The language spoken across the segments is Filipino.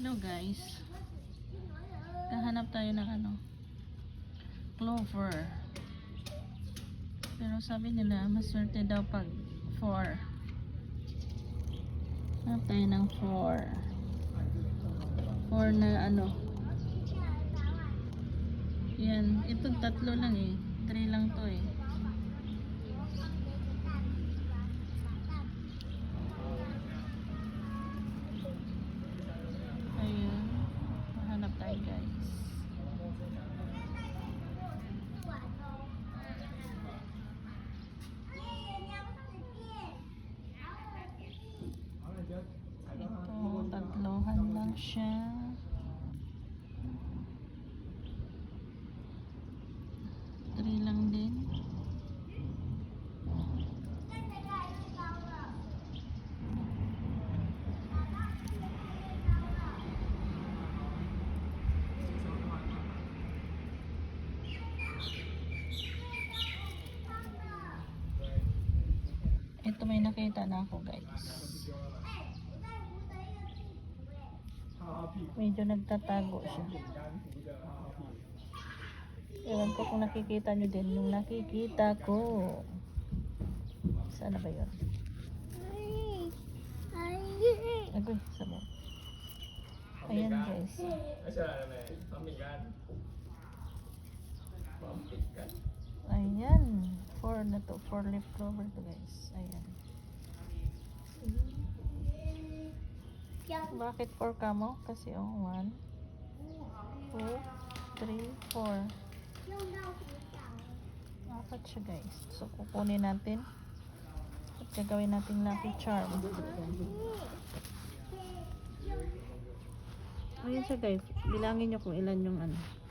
Hello guys, kahanap tayo ng clover, pero sabi nila maswerte daw pag 4. Hanap tayo ng 4 na yan, itong 3 lang 3 lang to ayun, hanap tayo guys. Ito, 3 lang siya. 3 lang din. Ito may nakita na ako guys. Medyo nagtatago siya. Ewan ko kung nakikita nyo din yung nakikita ko. Sana ba yun? Agoy, sabi. Ayan guys. Ayan. 4 na to. 4 leaf clover to guys. Ayan. Bakit 4 ka mo? Kasi 1, 2, 3, 4. Apat siya guys. So kukunin natin at gagawin natin lucky charm. Ayan siya guys. Bilangin nyo kung ilan yung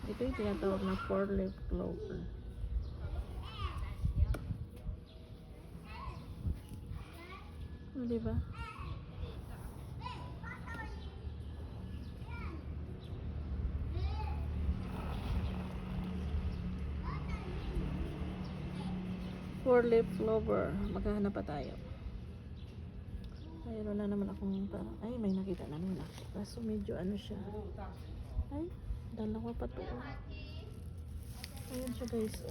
ito yung tinatawag na 4 leaf clover. Diba? Four leaf clover. Maghahanap pa tayo. Mayroon na naman akong parang, ay may nakita namin ako. Kaso medyo siya. Ay, 2 pa to. Ayun siya guys.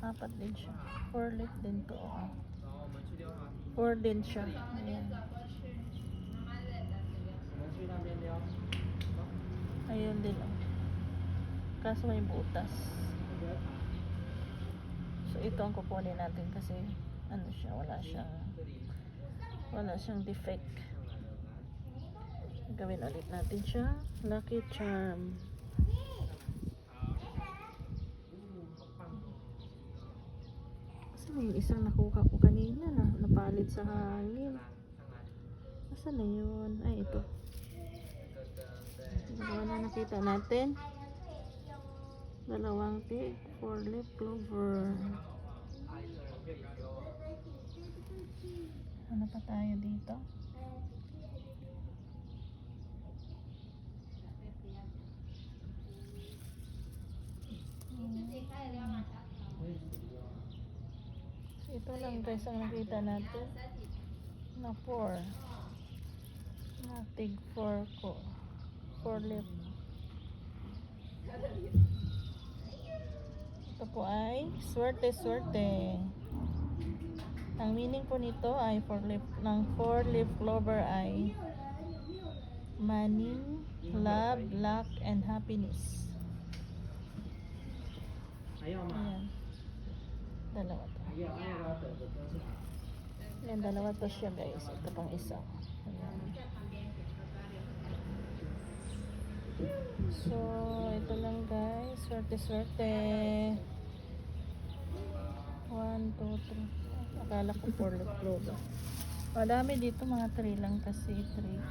4 din siya. 4 leaf din to. 4 din siya. Ayan. Ayun din kaso may butas. So ito ang kukunin natin kasi siya, wala siyang defect. Gawin ulit natin siya lucky charm. Kasi may isang nakuha ko kanina na napalit sa hangin. Asan na yun? Ay, ito. Dalawa na nakita natin. 2 pig, 4 leaf clover. Ano pa tayo dito? Ito lang guys ang nakita natin na 4 na tig 4 ko 4 leaf. Ito po ay swerte. Ang meaning po nito ay 4 leaf clover ay money, love, luck, and happiness. Ayan. 2 to. Ayan, 2 to siya guys. Ito pang isa. Ayan. So, ito lang guys. Swerte. 1, 2, 3. Akala ko 4 leaf clover. Madami dito, mga 3 lang kasi 3.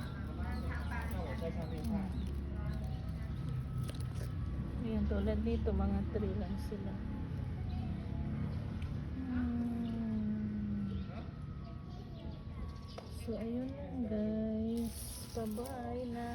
Ayan, tulad dito, mga 3 lang sila. So, ayun lang guys. Bye-bye na.